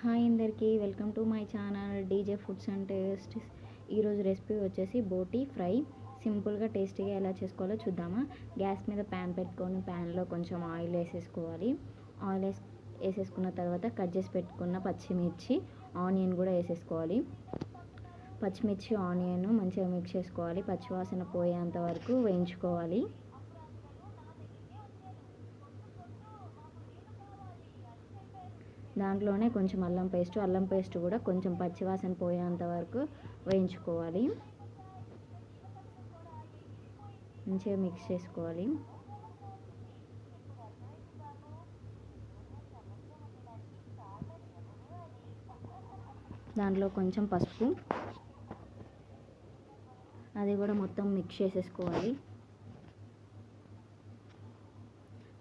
Hi అందరికీ, welcome to my channel DJ foods and taste. ఈరోజు recipe వచ్చేసి బోటీ fry. సింపుల్గా టేస్టీగా ఎలా చేసుకోవాలో చూద్దామా. గ్యాస్ మీద ప్యాన్ పెట్టుకొని ప్యాన్లో కొంచెం ఆయిల్ వేసేసుకోవాలి. ఆయిల్ వేసేసుకున్న తర్వాత కట్ చేసి పెట్టుకున్న పచ్చిమిర్చి, ఆనియన్ కూడా వేసేసుకోవాలి. పచ్చిమిర్చి ఆనియన్ మంచిగా మిక్స్ చేసుకోవాలి. పచ్చివాసన పోయేంత వరకు వేయించుకోవాలి. దాంట్లోనే కొంచెం అల్లం పేస్ట్ కూడా కొంచెం పచ్చివాసన పోయేంత వరకు వేయించుకోవాలి. మంచిగా మిక్స్ చేసుకోవాలి. దాంట్లో కొంచెం పసుపు, అది కూడా మొత్తం మిక్స్ చేసేసుకోవాలి.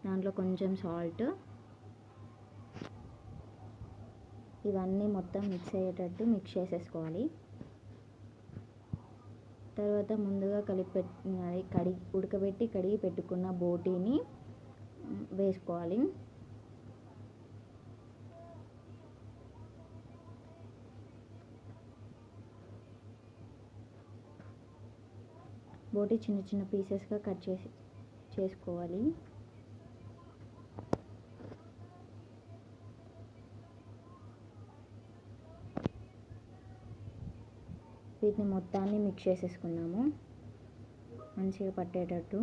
దాంట్లో కొంచెం సాల్ట్, ఇవన్నీ మొత్తం మిక్స్ అయ్యేటట్టు మిక్స్ చేసేసుకోవాలి. తర్వాత ముందుగా ఉడకబెట్టి కడిగి పెట్టుకున్న బోటీని వేసుకోవాలి. బోటీ చిన్న చిన్న పీసెస్గా కట్ చేసుకోవాలి. వీటిని మొత్తాన్ని మిక్స్ చేసేసుకున్నాము. మంచిగా పట్టేటట్టు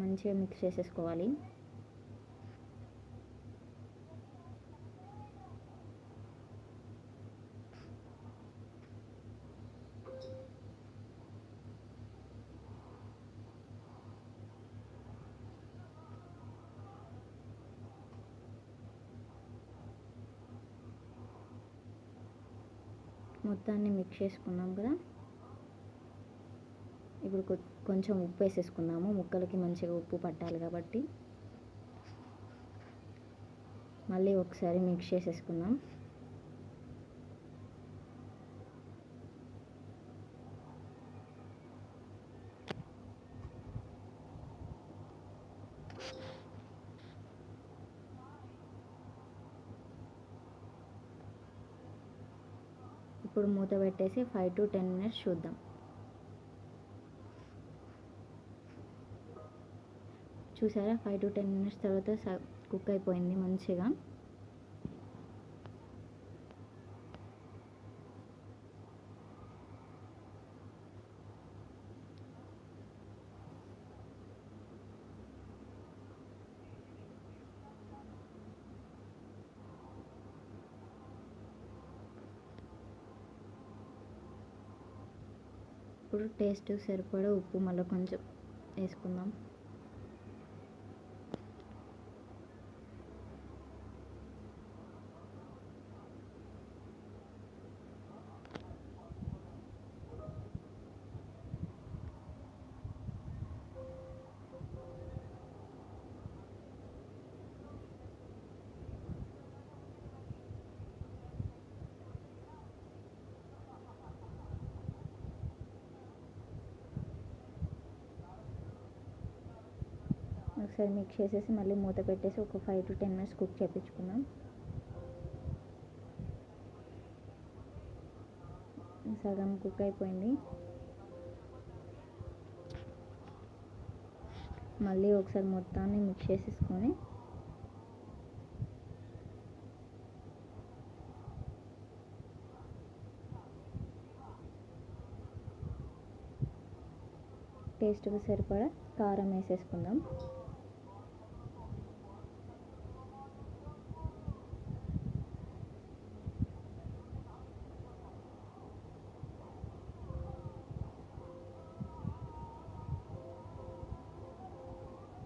మంచిగా మిక్స్ చేసేసుకోవాలి. మొత్తాన్ని మిక్స్ చేసుకున్నాం కదా. ఇప్పుడు కొంచెం ఉప్పు వేసేసుకున్నాము. ముక్కలకి మంచిగా ఉప్పు పట్టాలి కాబట్టి మళ్ళీ ఒకసారి మిక్స్ చేసేసుకున్నాం. ఇప్పుడు మూత పెట్టేసి 5 to 10 minutes చూద్దాం. చూసారా, 5 to 10 minutes తర్వాత కుక్ అయిపోయింది మంచిగా. ఇప్పుడు టేస్ట్ సరిపడా ఉప్పు మళ్ళీ కొంచెం వేసుకుందాం. ఒకసారి మిక్స్ చేసేసి మళ్ళీ మూత పెట్టేసి ఒక 5 to 10 minutes కుక్ చేయించుకున్నాం. సగం కుక్ అయిపోయింది. మళ్ళీ ఒకసారి మొత్తాన్ని మిక్స్ చేసేసుకొని టేస్ట్కి సరిపడా కారం వేసేసుకుందాం.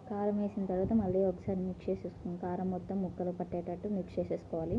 కారం వేసిన తర్వాత మళ్ళీ ఒకసారి మిక్స్ చేసేసుకుని కారం మొత్తం ముక్కలు పట్టేటట్టు మిక్స్ చేసేసుకోవాలి.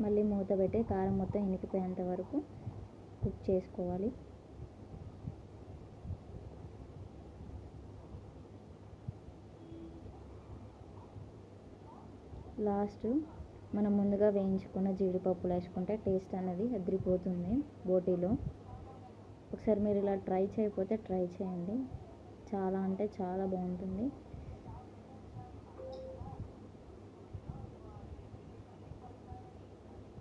మళ్ళీ మూత పెట్టి కారం మొత్తం ఇనికిపోయేంత వరకు కుక్ చేసుకోవాలి. లాస్ట్ మనం ముందుగా వేయించుకున్న జీడిపప్పులు వేసుకుంటే టేస్ట్ అనేది అదిరిపోతుంది బోటీలో. ఒకసారి మీరు ఇలా ట్రై చేయకపోతే ట్రై చేయండి, చాలా అంటే చాలా బాగుంటుంది.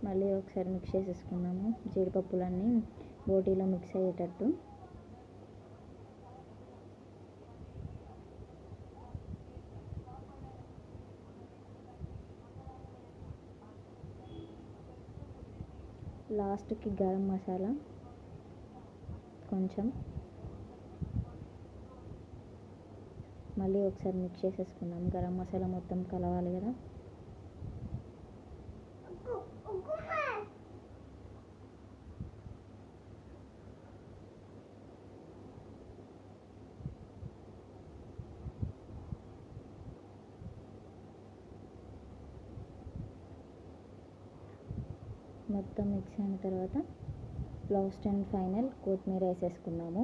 మళ్ళీ ఒకసారి మిక్స్ చేసేసుకున్నాము జీడిపప్పులన్నీ బోటీలో మిక్స్ అయ్యేటట్టు. లాస్ట్కి గరం మసాలా కొంచెం, మళ్ళీ ఒకసారి మిక్స్ చేసేసుకున్నాం. గరం మసాలా మొత్తం కలవాలి కదా. మొత్తం మిక్స్ అయిన తర్వాత లాస్ట్ అండ్ ఫైనల్ కొత్తిమీర వేసేసుకున్నాము.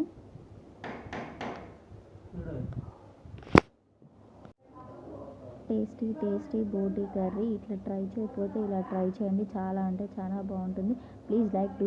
టేస్టీ బోటీ కర్రీ ఇట్లా ట్రై చేయకపోతే ఇలా ట్రై చేయండి, చాలా అంటే చాలా బాగుంటుంది. Please like to